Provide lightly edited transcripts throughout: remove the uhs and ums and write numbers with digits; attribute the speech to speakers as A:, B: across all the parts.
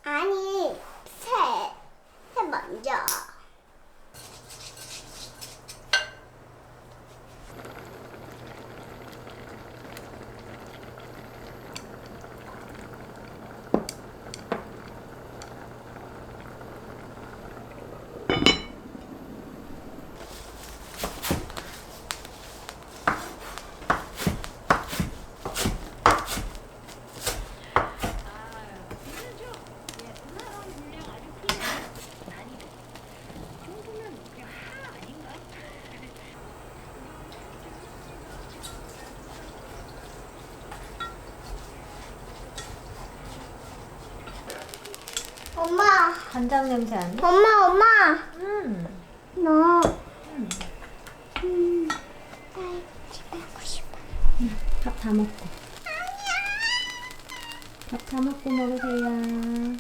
A: 아니, 새 먼저. 엄마,
B: 간장 냄새 안 나?
A: 엄마. 너, 나 집에 가고 싶어.
B: 밥 다 먹고. 밥 다 먹고 먹으세요.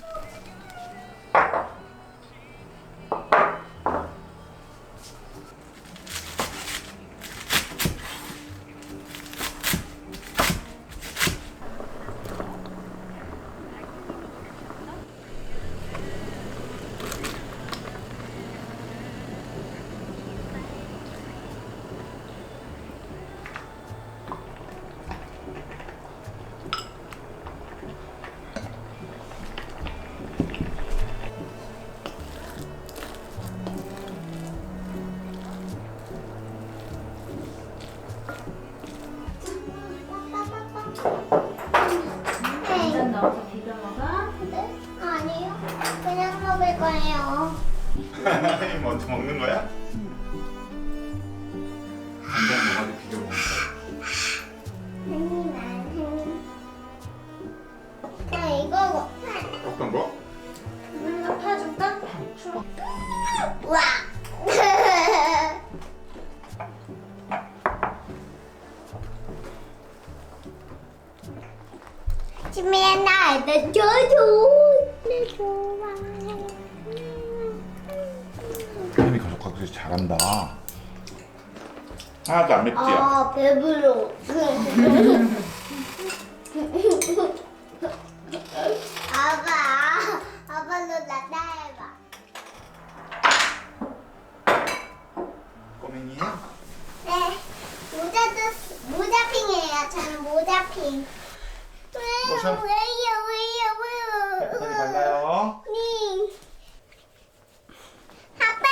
B: 간장 넣어서 비벼 먹어?
A: 네? 아니요, 그냥 먹을 거예요.
C: 먼저 먹는 거야? 간장 뭐가지고 비벼 먹는 거야?
A: 나 이거
C: 어떤 거?
A: 먼저 파줄까? 와. 지미야 나도 줘줘. 나 좋아해.
C: 햄이 가족학습 잘한다. 하나도 안 맵지?
A: 아 배불러. 아빠도 나 따라해봐.
C: 꼬맹이 해?
A: 네, 모자핑이에요. 저는 모자핑.
C: 로션.
A: 왜요?
C: 빨리 발라요.
A: 네. 아빠.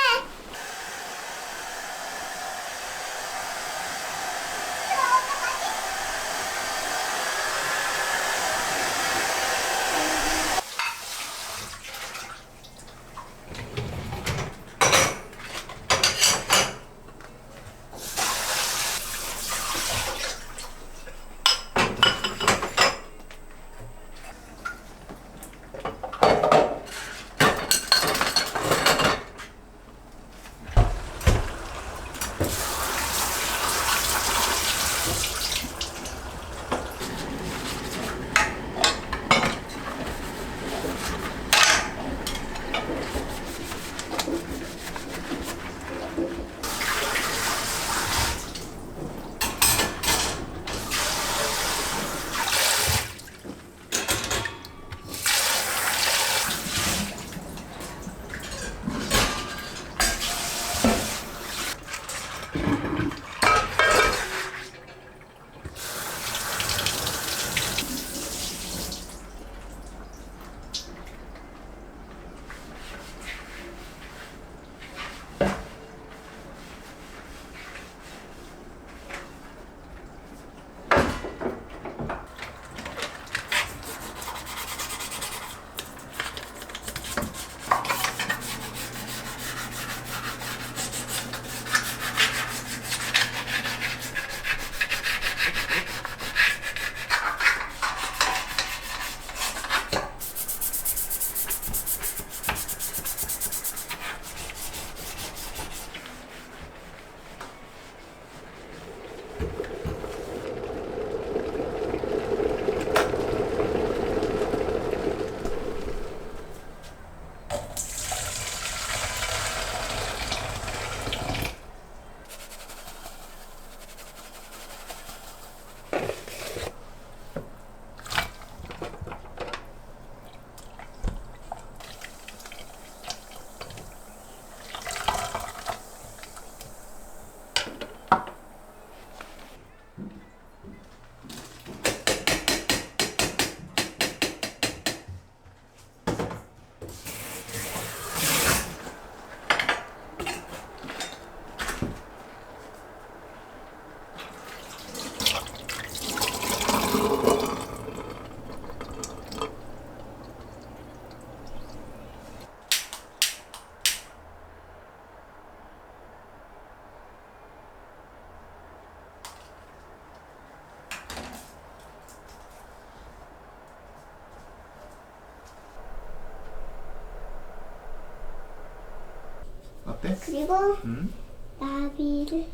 C: 어때?
A: 그리고
C: 응?
A: 나비를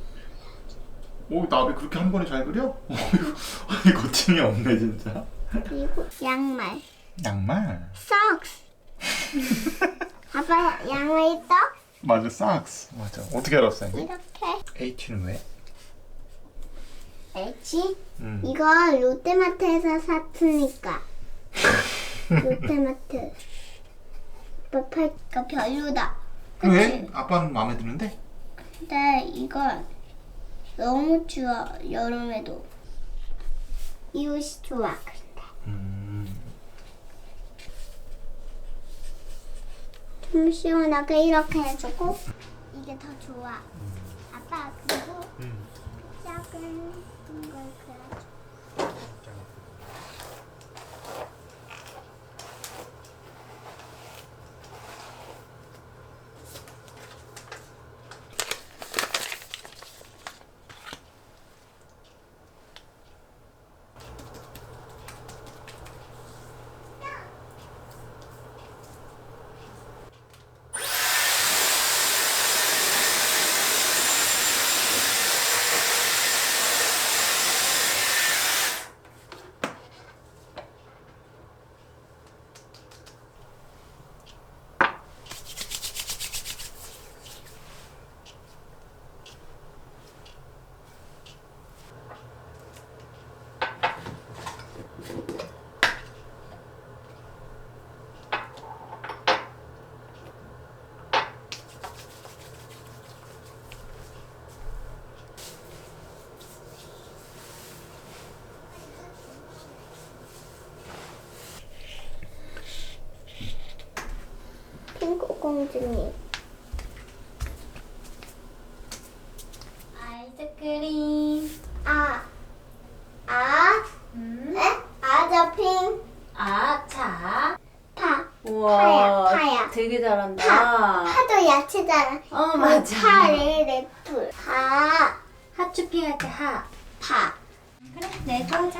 C: 오, 나비 그렇게 한 번에 잘 그려? 아니 거침이 없네 진짜.
A: 그리고 양말.
C: 양말.
A: socks. 아빠 양말 있어?
C: 맞아, 삭스. 맞아. 어떻게 알았어?
A: 이렇게.
C: H는 왜?
A: H?
C: 음.
A: 이거 롯데마트에서 샀으니까. 롯데마트. 아빠 팔까 별로다.
C: 왜? 아빠는 마음에 드는데?
A: 근데 이건 너무 추워. 여름에도. 이 옷이 좋아. 근데. 좀 시원하게 이렇게 해주고 이게 더 좋아. 아빠 그리고 작은 걸 그려줘. 핑크 공주님.
B: 아이스크림.
A: 아저핑
B: 자.
A: 파.
B: 우와.
A: 파야.
B: 되게 잘한다.
A: 파도 야채잖아.
B: 어, 맞아.
A: 파를 랩풀. 파.
B: 핫쇼핑 할 때 하.
A: 파.
B: 그래, 내도 하자.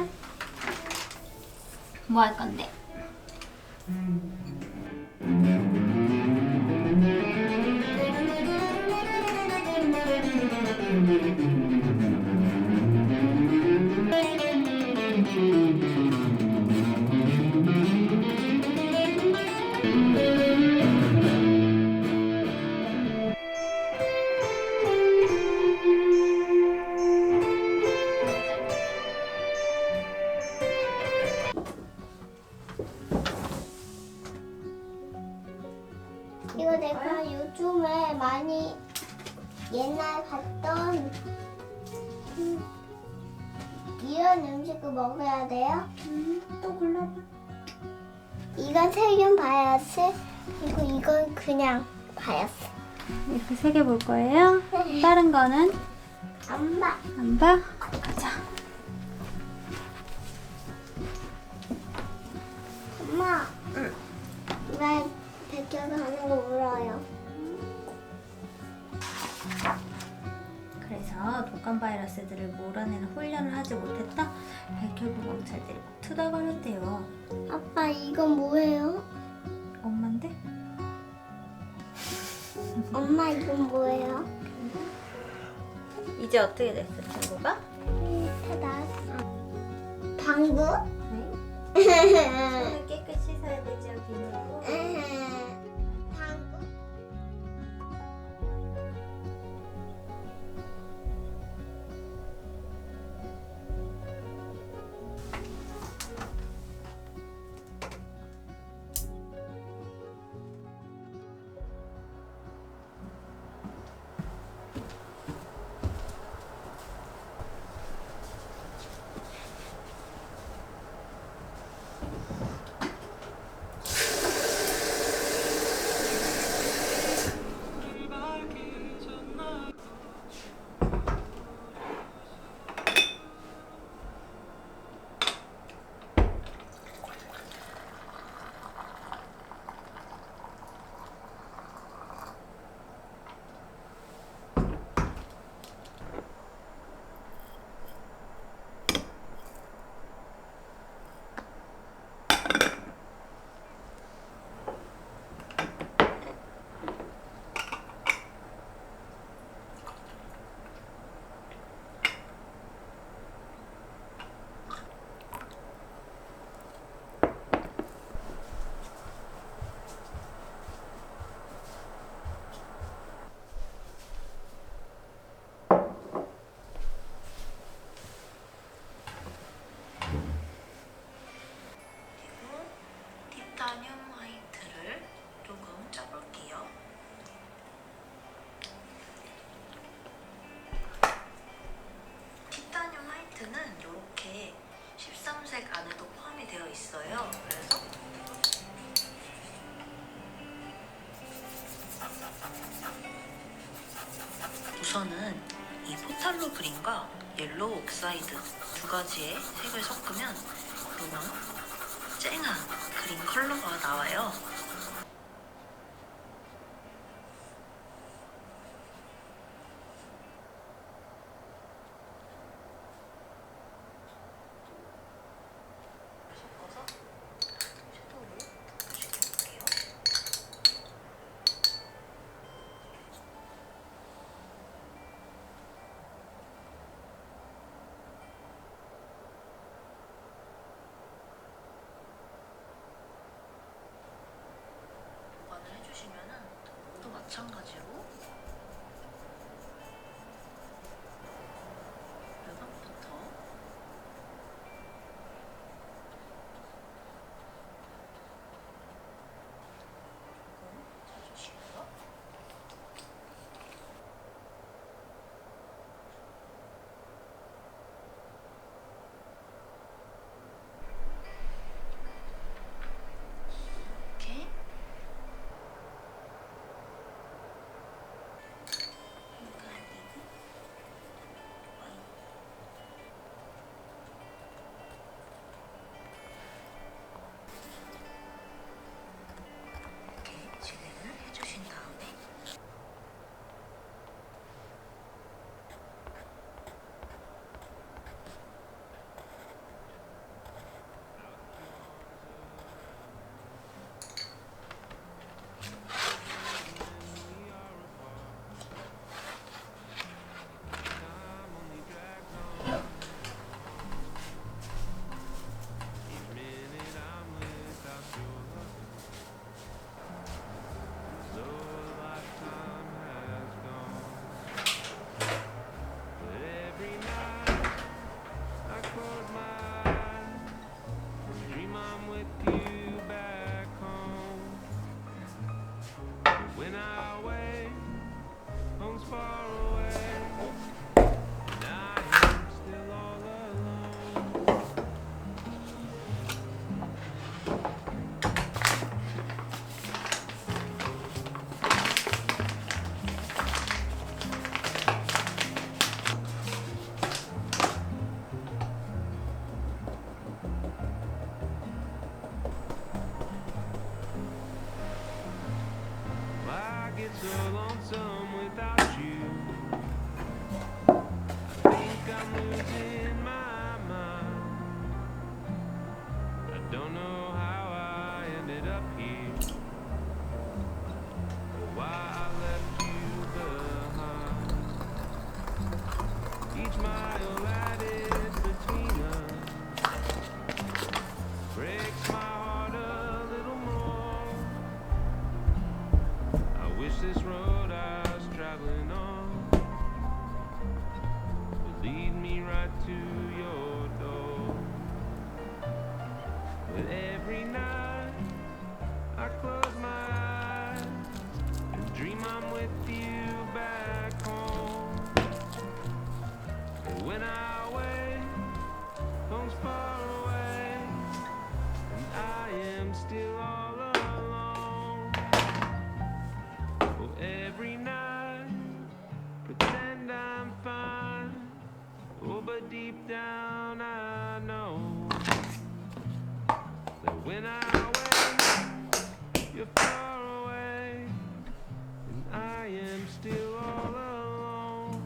B: 뭐 할 건데?
A: 이거 내가 요즘에 많이 옛날 봤던 이런 음식을 먹어야 돼요.
B: 또 골라봐.
A: 이건 세균 바이러스, 그리고 이건 그냥 바이러스.
B: 이렇게 세 개 볼 거예요? 다른 거는
A: 안 봐.
B: 안 봐? 가자.
A: 엄마. 왜 베껴서 하는 거 울어요?
B: 그래서 독감 바이러스들을 몰아내는 훈련을 하지 못했다 백혈구 경찰들이 막 투덜거렸대요.
A: 아빠 이건 뭐예요?
B: 엄만데?
A: 엄마 이건 뭐예요?
B: 이제 어떻게 됐어, 친구가?
A: 다 나왔어. 방구?
B: 네. 손을 깨끗이 씻어야 되죠, 비누로.
A: 방구?
D: 우선은 이 포탈로 그린과 옐로우 옥사이드 두 가지의 색을 섞으면 이런 쨍한 그린 컬러가 나와요. 섞어서 섀도우를 시켜볼게요. 보관을 해주시면은 또 마찬가지로 외곽부터 쳐주시고요. 이렇게 이렇게 진행을 해주신 다음에
E: I get so lonesome without you. I think I'm losing my mind. I don't know how I ended up here, or why I left you behind. Each mile added between us breaks my heart a little more. I wish this road I was traveling on would lead me right to your door. But every night I close my eyes and dream I'm with you back home. And when I wake, home's far away, and I am still all alone. Oh, every night, pretend I'm fine. Oh, but deep down I know that when I wake, you're far away, and I am still all alone.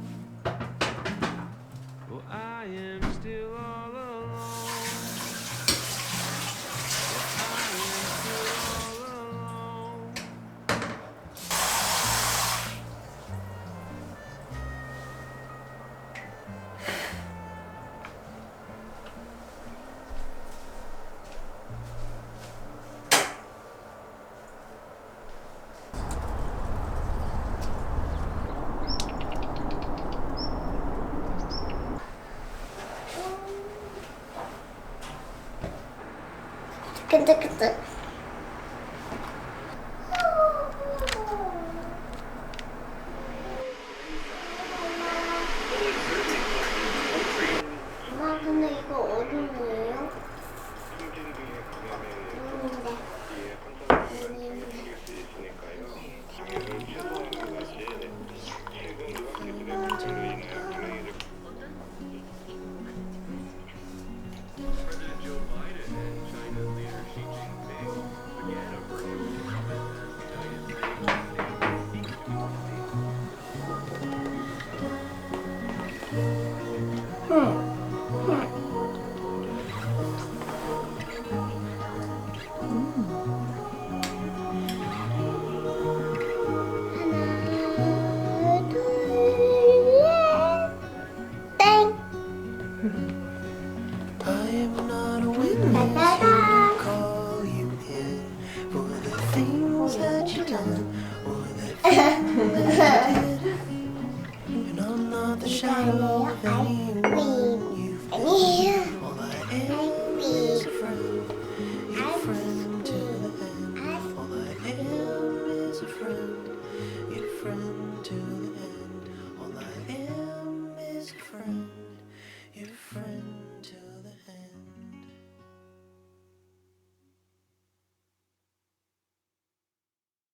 E: Oh, I am still all alone. Oh, I am still all alone.
A: 끈적끈적. 엄마, 근데 이거 얼음이에요? 얼음인데.